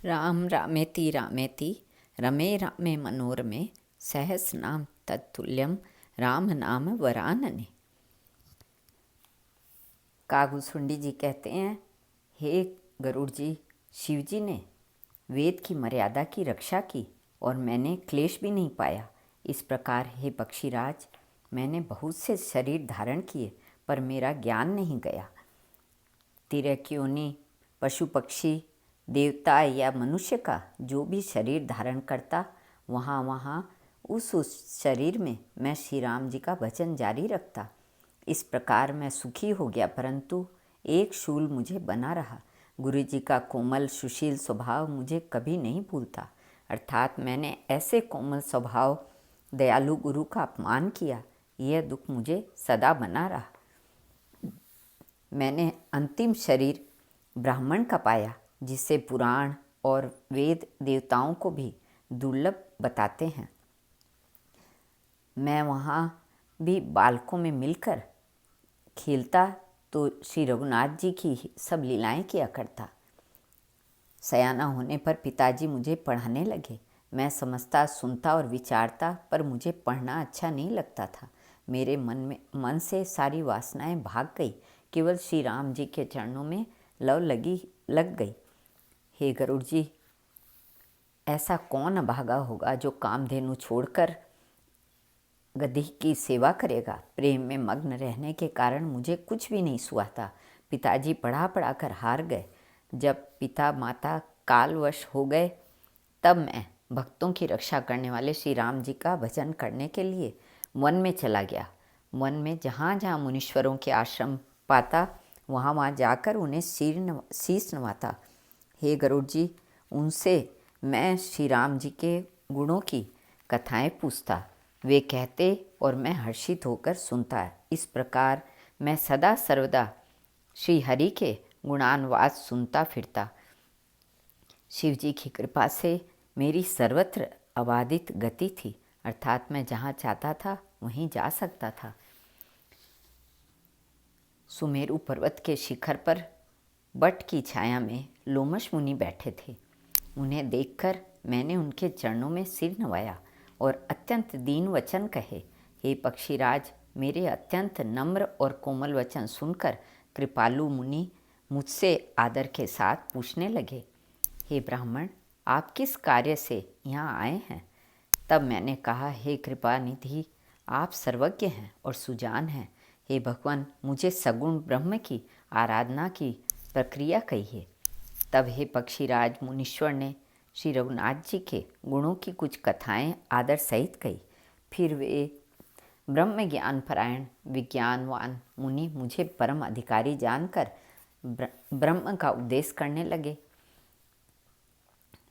राम रामेति रामेति रमे रामे मनोरमे सहस्रनाम तत्तुल्यम राम नाम वरानने। कागभूषुंडी जी कहते हैं, हे गरुड़ जी, शिव जी ने वेद की मर्यादा की रक्षा की और मैंने क्लेश भी नहीं पाया। इस प्रकार हे पक्षीराज, मैंने बहुत से शरीर धारण किए पर मेरा ज्ञान नहीं गया। तिर्यक योनि, पशु पक्षी, देवता या मनुष्य का जो भी शरीर धारण करता, वहाँ उस शरीर में मैं श्री राम जी का भजन जारी रखता। इस प्रकार मैं सुखी हो गया, परंतु एक शूल मुझे बना रहा। गुरु जी का कोमल सुशील स्वभाव मुझे कभी नहीं भूलता, अर्थात मैंने ऐसे कोमल स्वभाव दयालु गुरु का अपमान किया, यह दुख मुझे सदा बना रहा। मैंने अंतिम शरीर ब्राह्मण का पाया, जिसे पुराण और वेद देवताओं को भी दुर्लभ बताते हैं। मैं वहाँ भी बालकों में मिलकर खेलता तो श्री रघुनाथ जी की सब लीलाएं किया करता। सयाना होने पर पिताजी मुझे पढ़ाने लगे। मैं समझता, सुनता और विचारता, पर मुझे पढ़ना अच्छा नहीं लगता था। मेरे मन से सारी वासनाएं भाग गई, केवल श्री राम जी के चरणों में लग गई। हे गरुड़ जी, ऐसा कौन अभागा होगा जो कामधेनु छोड़कर गधी की सेवा करेगा। प्रेम में मग्न रहने के कारण मुझे कुछ भी नहीं सुहाता। पिताजी पढ़ा कर हार गए। जब पिता माता कालवश हो गए, तब मैं भक्तों की रक्षा करने वाले श्री राम जी का भजन करने के लिए वन में चला गया। वन में जहाँ जहाँ मुनीश्वरों के आश्रम पाता, वहाँ जाकर उन्हें शीश नवाता। हे गरुड़ जी, उनसे मैं श्री राम जी के गुणों की कथाएं पूछता। वे कहते और मैं हर्षित होकर सुनता। इस प्रकार मैं सदा सर्वदा श्री हरि के गुणानुवाद सुनता फिरता। शिव जी की कृपा से मेरी सर्वत्र अबाधित गति थी, अर्थात मैं जहाँ चाहता था वहीं जा सकता था। सुमेरु पर्वत के शिखर पर बट की छाया में लोमश मुनि बैठे थे। उन्हें देखकर मैंने उनके चरणों में सिर नवाया और अत्यंत दीन वचन कहे। हे पक्षीराज, मेरे अत्यंत नम्र और कोमल वचन सुनकर कृपालु मुनि मुझसे आदर के साथ पूछने लगे, हे ब्राह्मण, आप किस कार्य से यहाँ आए हैं। तब मैंने कहा, हे कृपा निधि, आप सर्वज्ञ हैं और सुजान हैं। हे भगवान, मुझे सगुण ब्रह्म की आराधना की प्रक्रिया कहिए। तब हे पक्षीराज मुनीश्वर ने श्री रघुनाथ जी के गुणों की कुछ कथाएं आदर सहित कही। फिर वे ब्रह्म ज्ञान परायण विज्ञानवान मुनि मुझे परम अधिकारी जानकर ब्रह्म का उपदेश करने लगे।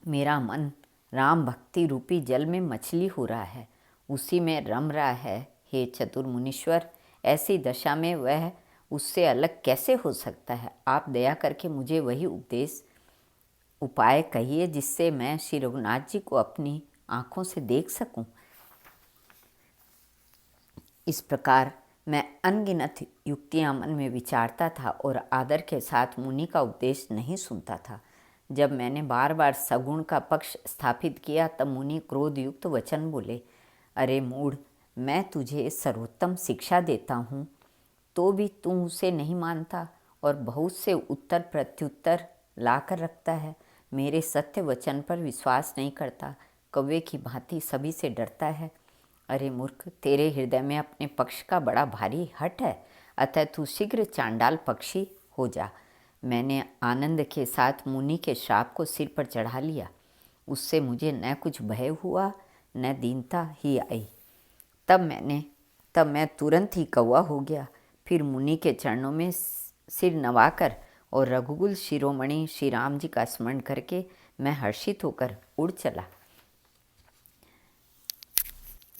मेरा मन राम भक्ति रूपी जल में मछली हो रहा है, उसी में रम रहा है। हे चतुर मुनीश्वर, ऐसी दशा में वह उससे अलग कैसे हो सकता है। आप दया करके मुझे वही उपाय कहिए जिससे मैं श्री रघुनाथ जी को अपनी आँखों से देख सकूं। इस प्रकार मैं अनगिनत युक्तियां मन में विचारता था और आदर के साथ मुनि का उपदेश नहीं सुनता था। जब मैंने बार बार सगुण का पक्ष स्थापित किया, तब मुनि क्रोध युक्त वचन बोले, अरे मूढ़, मैं तुझे सर्वोत्तम शिक्षा देता हूँ तो भी तू उसे नहीं मानता और बहुत से उत्तर प्रत्युत्तर ला कर रखता है। मेरे सत्य वचन पर विश्वास नहीं करता, कौवे की भांति सभी से डरता है। अरे मूर्ख, तेरे हृदय में अपने पक्ष का बड़ा भारी हठ है, अतः तू शीघ्र चांडाल पक्षी हो जा। मैंने आनंद के साथ मुनि के श्राप को सिर पर चढ़ा लिया। उससे मुझे न कुछ भय हुआ न दीनता ही आई। तब मैं तुरंत ही कौवा हो गया। फिर मुनि के चरणों में सिर नवाकर और रघुकुल शिरोमणि श्री राम जी का स्मरण करके मैं हर्षित होकर उड़ चला।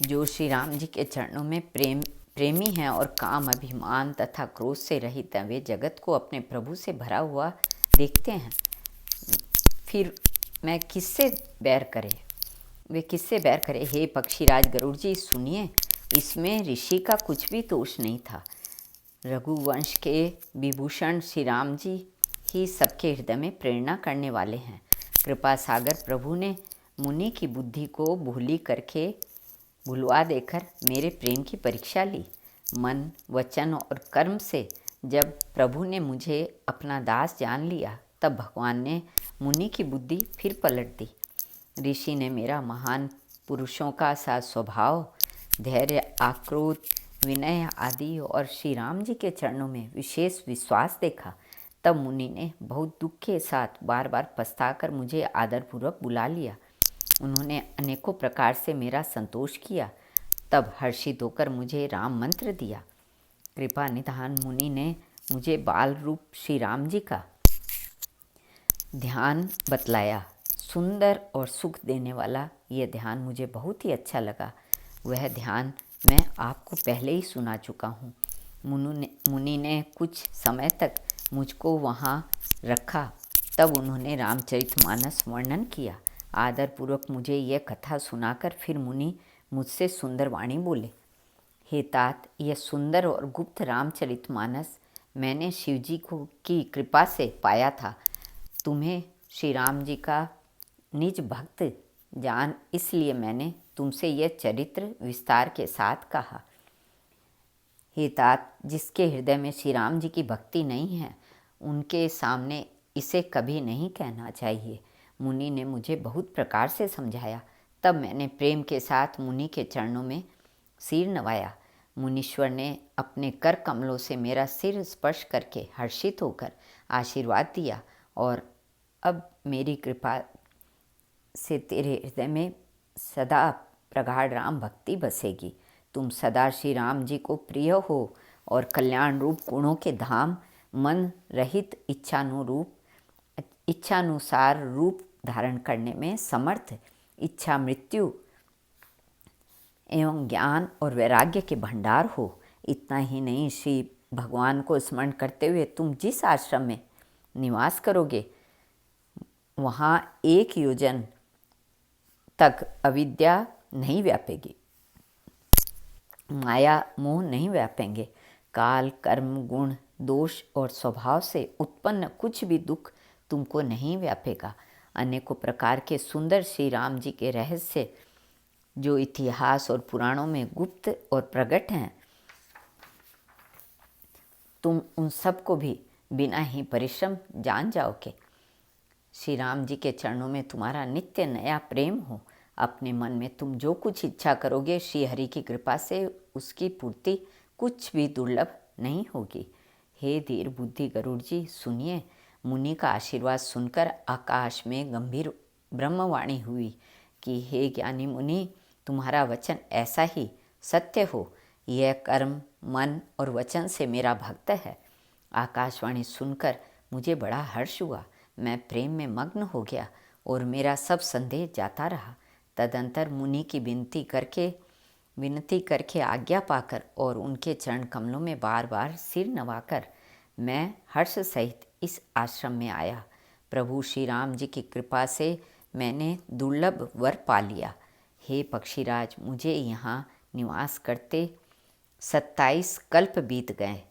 जो श्री राम जी के चरणों में प्रेमी हैं और काम अभिमान तथा क्रोध से रहित हैं, वे जगत को अपने प्रभु से भरा हुआ देखते हैं। फिर मैं किससे बैर करे, वे किससे बैर करे। हे पक्षीराज गरुड़ जी, सुनिए, इसमें ऋषि का कुछ भी दोष नहीं था। रघुवंश के विभूषण श्री राम जी ही सबके हृदय में प्रेरणा करने वाले हैं। कृपा सागर प्रभु ने मुनि की बुद्धि को भूली करके भुलवा देकर मेरे प्रेम की परीक्षा ली। मन, वचन और कर्म से जब प्रभु ने मुझे अपना दास जान लिया, तब भगवान ने मुनि की बुद्धि फिर पलट दी। ऋषि ने मेरा महान पुरुषों का सा स्वभाव, धैर्य, आक्रोध, विनय आदि और श्री राम जी के चरणों में विशेष विश्वास देखा। तब मुनि ने बहुत दुख के साथ बार बार पछताकर मुझे आदरपूर्वक बुला लिया। उन्होंने अनेकों प्रकार से मेरा संतोष किया। तब हर्षित होकर मुझे राम मंत्र दिया। कृपा निधान मुनि ने मुझे बाल रूप श्री राम जी का ध्यान बतलाया। सुंदर और सुख देने वाला यह ध्यान मुझे बहुत ही अच्छा लगा। वह ध्यान मैं आपको पहले ही सुना चुका हूँ। मुनि ने कुछ समय तक मुझको वहाँ रखा। तब उन्होंने रामचरितमानस वर्णन किया। आदरपूर्वक मुझे यह कथा सुनाकर फिर मुनि मुझसे सुंदर वाणी बोले। हे तात, यह सुंदर और गुप्त रामचरितमानस मैंने शिवजी को की कृपा से पाया था। तुम्हें श्री राम जी का निज भक्त जान, इसलिए मैंने तुमसे यह चरित्र विस्तार के साथ कहा। हे तात, जिसके हृदय में श्री राम जी की भक्ति नहीं है, उनके सामने इसे कभी नहीं कहना चाहिए। मुनि ने मुझे बहुत प्रकार से समझाया। तब मैंने प्रेम के साथ मुनि के चरणों में सिर नवाया। मुनीश्वर ने अपने कर कमलों से मेरा सिर स्पर्श करके हर्षित होकर आशीर्वाद दिया, और अब मेरी कृपा से तेरे हृदय में सदा प्रगाढ़ राम भक्ति बसेगी। तुम सदा श्री राम जी को प्रिय हो और कल्याण रूप गुणों के धाम, मन रहित इच्छानुसार रूप धारण करने में समर्थ, इच्छा मृत्यु एवं ज्ञान और वैराग्य के भंडार हो। इतना ही नहीं, श्री भगवान को स्मरण करते हुए तुम जिस आश्रम में निवास करोगे, वहाँ 1 योजन तक अविद्या नहीं व्यापेगी, माया मोह नहीं व्यापेंगे। काल, कर्म, गुण, दोष और स्वभाव से उत्पन्न कुछ भी दुख तुमको नहीं व्यापेगा। अनेकों प्रकार के सुंदर श्री राम जी के रहस्य जो इतिहास और पुराणों में गुप्त और प्रकट हैं, तुम उन सब को भी बिना ही परिश्रम जान जाओगे। श्री राम जी के चरणों में तुम्हारा नित्य नया प्रेम हो। अपने मन में तुम जो कुछ इच्छा करोगे, श्री हरि की कृपा से उसकी पूर्ति कुछ भी दुर्लभ नहीं होगी। हे धीर बुद्धि गरुड़ जी, सुनिए। मुनि का आशीर्वाद सुनकर आकाश में गंभीर ब्रह्मवाणी हुई कि हे ज्ञानी मुनि, तुम्हारा वचन ऐसा ही सत्य हो। यह कर्म, मन और वचन से मेरा भक्त है। आकाशवाणी सुनकर मुझे बड़ा हर्ष हुआ। मैं प्रेम में मग्न हो गया और मेरा सब संदेह जाता रहा। तदंतर मुनि की विनती करके आज्ञा पाकर और उनके चरण कमलों में बार बार सिर नवाकर मैं हर्ष सहित इस आश्रम में आया। प्रभु श्री राम जी की कृपा से मैंने दुर्लभ वर पा लिया। हे पक्षीराज, मुझे यहाँ निवास करते 27 कल्प बीत गए।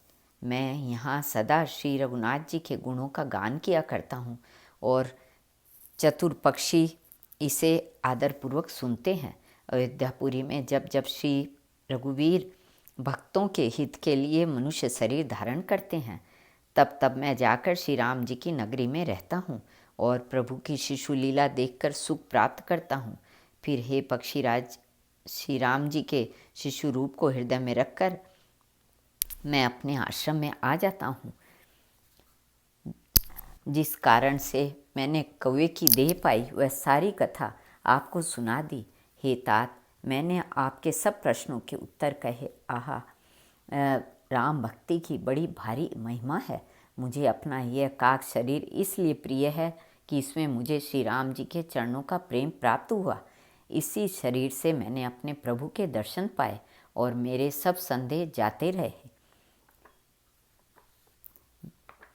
मैं यहाँ सदा श्री रघुनाथ जी के गुणों का गान किया करता हूँ और चतुर पक्षी इसे आदरपूर्वक सुनते हैं। अयोध्यापुरी में जब जब श्री रघुवीर भक्तों के हित के लिए मनुष्य शरीर धारण करते हैं, तब तब मैं जाकर श्री राम जी की नगरी में रहता हूँ और प्रभु की शिशु लीला देखकर सुख प्राप्त करता हूँ। फिर हे पक्षीराज, श्री राम जी के शिशु रूप को हृदय में रखकर मैं अपने आश्रम में आ जाता हूँ। जिस कारण से मैंने कौवे की देह पाई, वह सारी कथा आपको सुना दी। हे तात, मैंने आपके सब प्रश्नों के उत्तर कहे। आहा, राम भक्ति की बड़ी भारी महिमा है। मुझे अपना यह काक शरीर इसलिए प्रिय है कि इसमें मुझे श्री राम जी के चरणों का प्रेम प्राप्त हुआ। इसी शरीर से मैंने अपने प्रभु के दर्शन पाए और मेरे सब संदेह जाते रहे।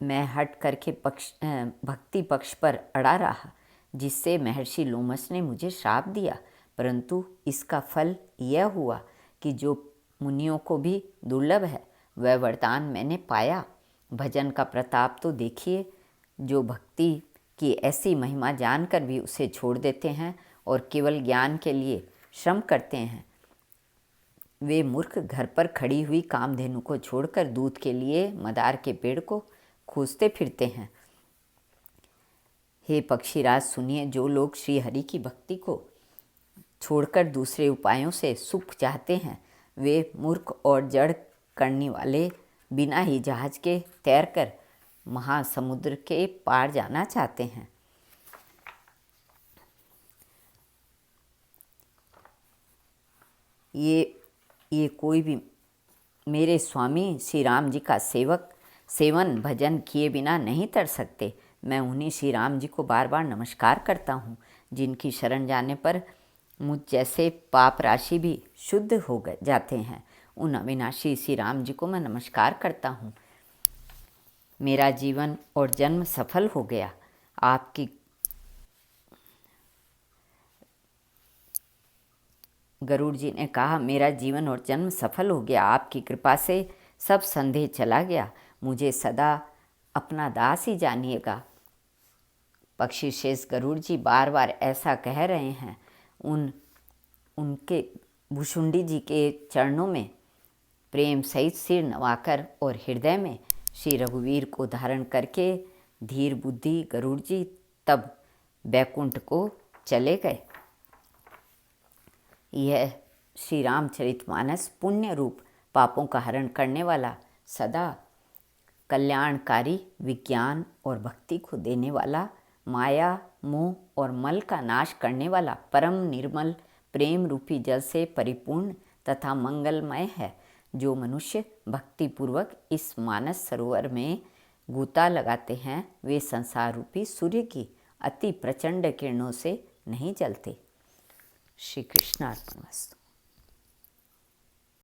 मैं हट करके भक्ति पक्ष पर अड़ा रहा, जिससे महर्षि लोमस ने मुझे श्राप दिया, परंतु इसका फल यह हुआ कि जो मुनियों को भी दुर्लभ है, वह वरदान मैंने पाया। भजन का प्रताप तो देखिए। जो भक्ति की ऐसी महिमा जानकर भी उसे छोड़ देते हैं और केवल ज्ञान के लिए श्रम करते हैं। वे मूर्ख घर पर खड़ी हुई कामधेनु को छोड़कर दूध के लिए मदार के पेड़ को खोजते फिरते हैं। हे पक्षीराज सुनिए, जो लोग श्री हरि की भक्ति को छोड़कर दूसरे उपायों से सुख चाहते हैं, वे मूर्ख और जड़ करने वाले बिना ही जहाज के तैरकर महासमुद्र के पार जाना चाहते हैं। ये कोई भी मेरे स्वामी श्री राम जी का सेवन भजन किए बिना नहीं तर सकते। मैं उन्हीं श्री राम जी को बार बार नमस्कार करता हूँ, जिनकी शरण जाने पर मुझ जैसे पाप राशि भी शुद्ध हो जाते हैं। उन अविनाशी श्री राम जी को मैं नमस्कार करता हूँ। मेरा जीवन और जन्म सफल हो गया। आपकी गरुड़ जी ने कहा, मेरा जीवन और जन्म सफल हो गया। आपकी कृपा से सब संदेह चला गया। मुझे सदा अपना दास ही जानिएगा। पक्षी शेष गरुड़ जी बार बार ऐसा कह रहे हैं। उनके भुषुंडी जी के चरणों में प्रेम सहित सिर नवाकर और हृदय में श्री रघुवीर को धारण करके धीर बुद्धि गरुड़ जी तब बैकुंठ को चले गए। यह श्री रामचरितमानस पुण्य रूप पापों का हरण करने वाला, सदा कल्याणकारी, विज्ञान और भक्ति को देने वाला, माया मोह और मल का नाश करने वाला, परम निर्मल प्रेम रूपी जल से परिपूर्ण तथा मंगलमय है। जो मनुष्य भक्तिपूर्वक इस मानस सरोवर में गोता लगाते हैं, वे संसार रूपी सूर्य की अति प्रचंड किरणों से नहीं जलते। श्री कृष्णार्पणमस्तु।